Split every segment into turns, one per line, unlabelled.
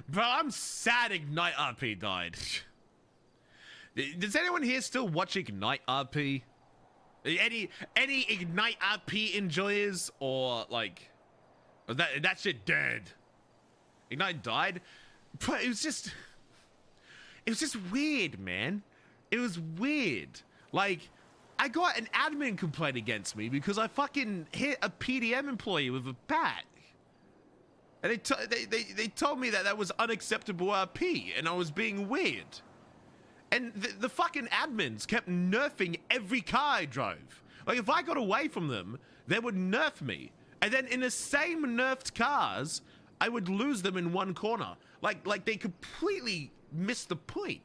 Bro, I'm sad Ignite RP died. Does anyone here still watch Ignite RP? Any Ignite RP enjoyers, or like that shit dead? Ignite died? But it was just weird, man. It was weird. Like, I got an admin complaint against me because I fucking hit a PDM employee with a bat. And they told me that was unacceptable RP, and I was being weird. And the fucking admins kept nerfing every car I drove. Like, if I got away from them, they would nerf me. And then in the same nerfed cars, I would lose them in one corner. Like they completely missed the point.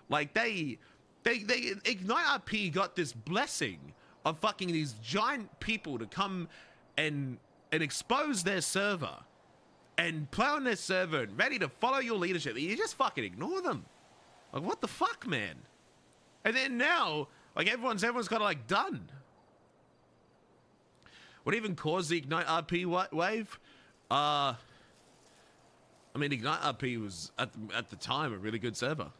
Like, they Ignite RP got this blessing of fucking these giant people to come and expose their server and play on their server and ready to follow your leadership. You just fucking ignore them. Like, what the fuck, man? And then now, like, everyone's kind of like done. What even caused the Ignite RP wave? I mean, Ignite RP was at the time a really good server.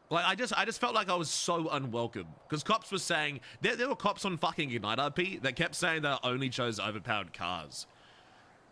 Like, I just felt like I was so unwelcome because cops were saying there were cops on fucking Ignite RP that kept saying they only chose overpowered cars,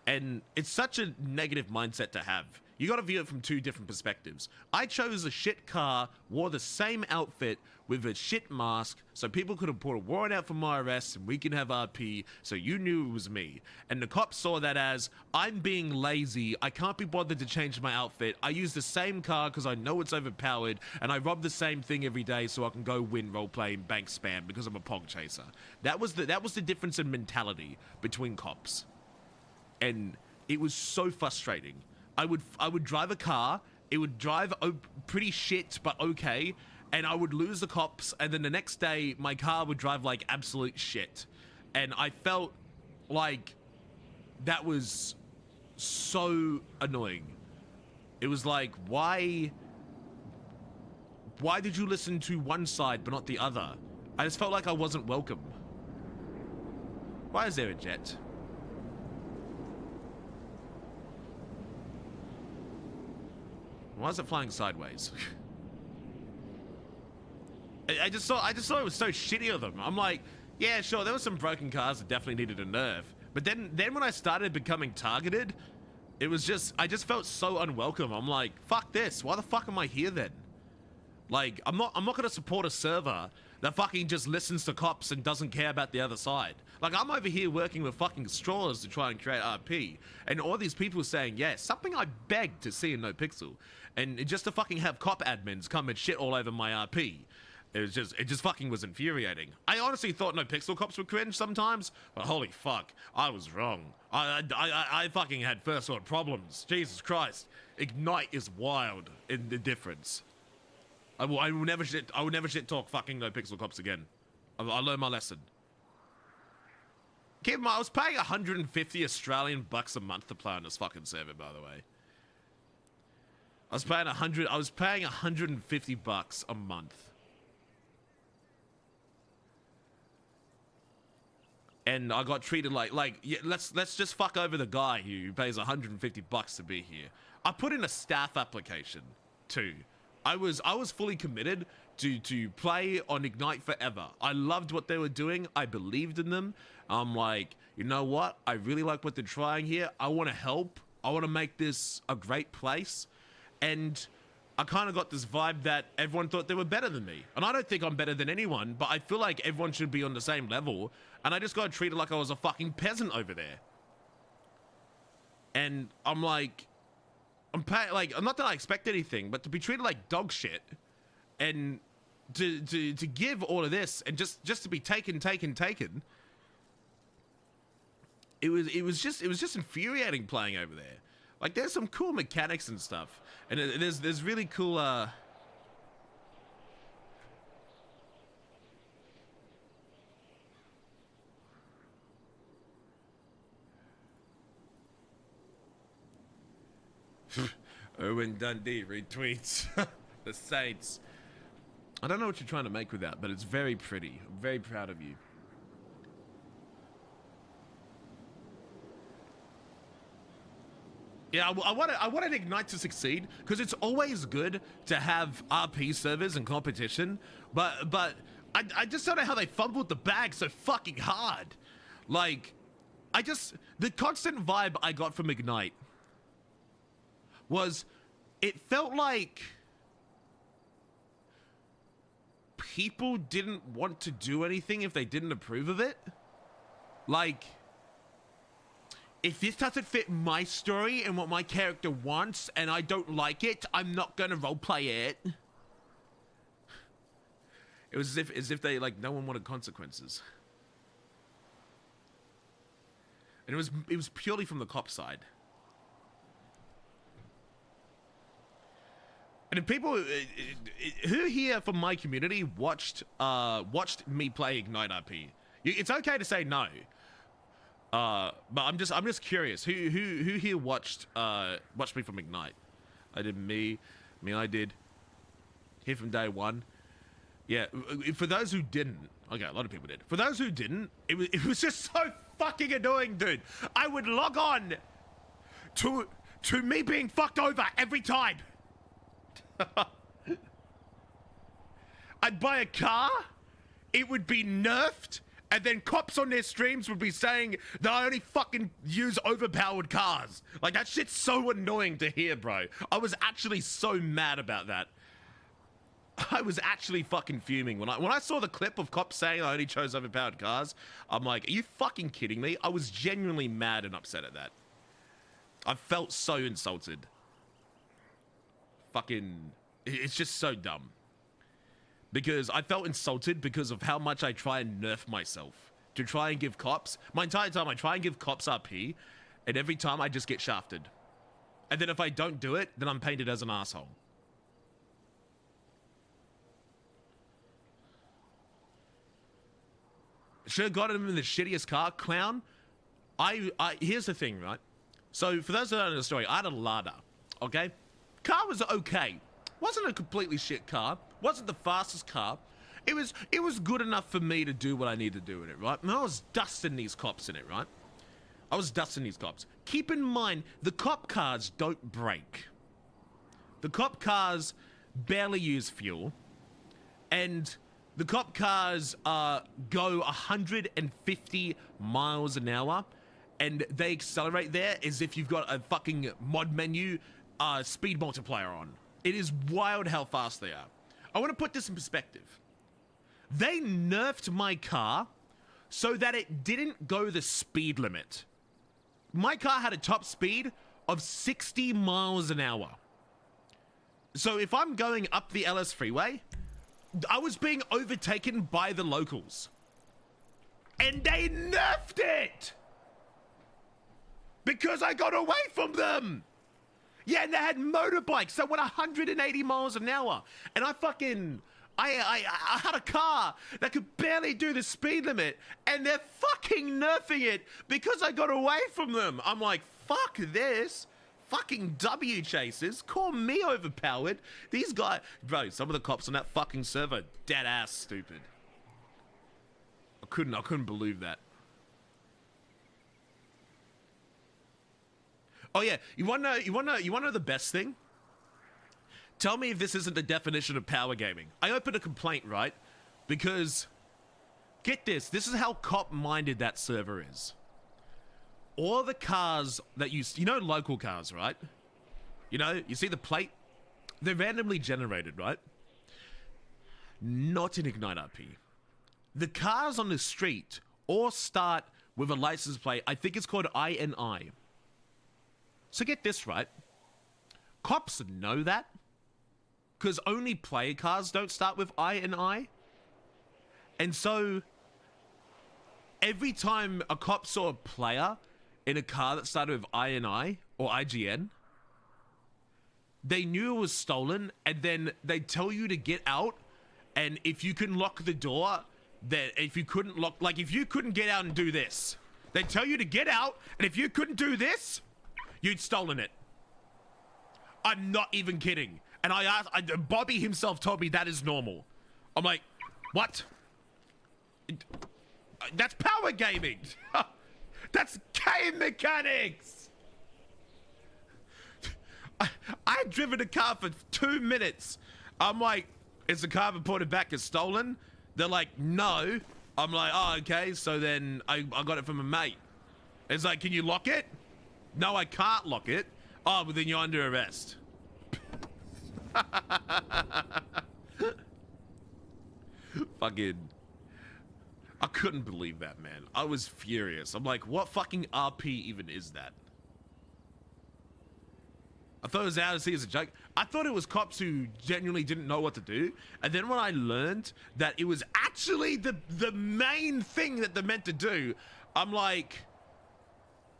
and it's such a negative mindset to have. You got to view it from two different perspectives. I chose a shit car, wore the same outfit with a shit mask, so people could have put a warrant out for my arrest and we can have RP, so you knew it was me. And the cops saw that as, I'm being lazy, I can't be bothered to change my outfit, I use the same car because I know it's overpowered, and I rob the same thing every day so I can go win roleplay and bank spam because I'm a pog chaser. That was the difference in mentality between cops. And it was so frustrating. I would drive a car, it would drive pretty shit but okay, and I would lose the cops, and then the next day my car would drive like absolute shit. And I felt like that was so annoying. It was like, why did you listen to one side but not the other? I just felt like I wasn't welcome. Why is there a jet? Why is it flying sideways? I just thought it was so shitty of them. I'm like, yeah, sure, there were some broken cars that definitely needed a nerf. But then when I started becoming targeted, it was just, I just felt so unwelcome. I'm like, fuck this. Why the fuck am I here then? Like, I'm not gonna support a server that fucking just listens to cops and doesn't care about the other side. Like, I'm over here working with fucking straws to try and create RP, and all these people saying, yeah, something I begged to see in Nopixel, and just to fucking have cop admins come and shit all over my RP. It just fucking was infuriating. I honestly thought Nopixel cops were cringe sometimes, but holy fuck, I was wrong. I fucking had first world problems. Jesus Christ. Ignite is wild in the difference. I will never shit talk fucking Nopixel cops again. I learned my lesson. Keep in mind, I was paying 150 Australian bucks a month to play on this fucking server, by the way. I was paying 150 bucks a month. And I got treated like yeah, let's just fuck over the guy who pays 150 bucks to be here. I put in a staff application too. I was fully committed to play on Ignite forever. I loved what they were doing. I believed in them. I'm like, you know what? I really like what they're trying here. I want to help. I want to make this a great place. And I kind of got this vibe that everyone thought they were better than me. And I don't think I'm better than anyone, but I feel like everyone should be on the same level. And I just got treated like I was a fucking peasant over there. And I'm like, I'm not that I expect anything, but to be treated like dog shit and to give all of this and just to be taken. It was just infuriating playing over there. Like, there's some cool mechanics and stuff, and there's really cool Owen Dundee retweets the Saints. I don't know what you're trying to make with that, but it's very pretty. I'm very proud of you. Yeah, I wanted Ignite to succeed because it's always good to have RP servers and competition, but I just don't know how they fumbled the bag so fucking hard. Like, the constant vibe I got from Ignite was, it felt like people didn't want to do anything if they didn't approve of it. Like, if this doesn't fit my story and what my character wants and I don't like it, I'm not gonna roleplay it. It was as if they, like, no one wanted consequences. And it was purely from the cop side. And if people who here from my community watched me play Ignite RP, it's okay to say no. But I'm just curious. Who here watched me from Ignite? I did me I did. Here from day one. Yeah. For those who didn't, okay, a lot of people did. For those who didn't, it was just so fucking annoying, dude. I would log on to me being fucked over every time. I'd buy a car, it would be nerfed, and then cops on their streams would be saying that I only fucking use overpowered cars. Like, that shit's so annoying to hear, bro. I was actually so mad about that. I was actually fucking fuming when I saw the clip of cops saying I only chose overpowered cars. I'm like, are you fucking kidding me? I was genuinely mad and upset at that. I felt so insulted. Fucking, it's just so dumb. Because I felt insulted because of how much I try and nerf myself to try and give cops, my entire time I try and give cops RP, and every time I just get shafted. And then if I don't do it, then I'm painted as an asshole. Should have gotten him in the shittiest car, clown. Here's the thing, right? So for those that don't know the story, I had a Lada, okay? Car was okay. Wasn't a completely shit car. Wasn't the fastest car. It was good enough for me to do what I needed to do in it, right? And I was dusting these cops in it, right? I was dusting these cops. Keep in mind, the cop cars don't break. The cop cars barely use fuel. And the cop cars go 150 miles an hour. And they accelerate there as if you've got a fucking mod menu speed multiplier on. It is wild how fast they are. I want to put this in perspective. They nerfed my car so that it didn't go the speed limit. My car had a top speed of 60 miles an hour. So if I'm going up the LS freeway, I was being overtaken by the locals. And they nerfed it! Because I got away from them! Yeah, and they had motorbikes that went 180 miles an hour. And I had a car that could barely do the speed limit. And they're fucking nerfing it because I got away from them. I'm like, fuck this. Fucking W chasers. Call me overpowered. These guys, bro, some of the cops on that fucking server, dead ass stupid. I couldn't believe that. Oh yeah, you wanna know the best thing? Tell me if this isn't the definition of power gaming. I opened a complaint, right? Because, get this is how cop-minded that server is. All the cars that you know, local cars, right? You know, you see the plate? They're randomly generated, right? Not in Ignite RP. The cars on the street all start with a license plate. I think it's called INI. So get this right. Cops know that. Because only player cars don't start with INI. And so every time a cop saw a player in a car that started with INI or IGN, they knew it was stolen, and then they'd tell you to get out, and if you can lock the door, then if you couldn't lock, like if you couldn't get out and do this, they'd tell you to get out, and if you couldn't do this, you'd stolen it. I'm not even kidding. And I asked, Bobby himself told me that is normal. I'm like, what? That's power gaming. That's game mechanics. I had driven a car for 2 minutes. I'm like, is the car reported back as stolen? They're like, no. I'm like, oh, okay. So then I got it from a mate. It's like, can you lock it? No, I can't lock it. Oh, but then you're under arrest. Fucking, I couldn't believe that, man. I was furious. I'm like, what fucking RP even is that? I thought it was out to see as a joke. I thought it was cops who genuinely didn't know what to do. And then when I learned that it was actually the main thing that they're meant to do, I'm like,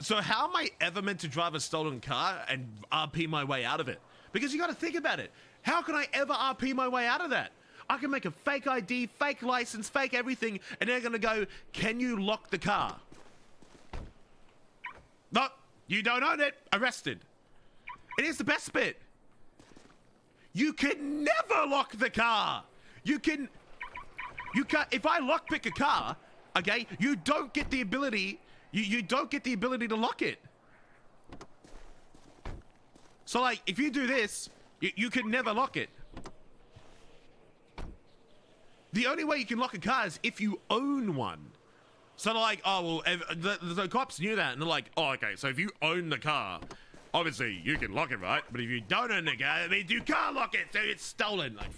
so how am I ever meant to drive a stolen car and RP my way out of it? Because you got to think about it. How can I ever RP my way out of that? I can make a fake ID, fake license, fake everything, and they're going to go, can you lock the car? No, you don't own it. Arrested. And here's the best bit. You can never lock the car. You can't, if I lockpick a car, okay, you don't get the ability, you don't get the ability to lock it. So like, if you do this, you can never lock it. The only way you can lock a car is if you own one. So they're like, oh, well, the cops knew that, and they're like, oh, okay, so if you own the car, obviously you can lock it, right? But if you don't own the car, it means you can't lock it, so it's stolen. Like,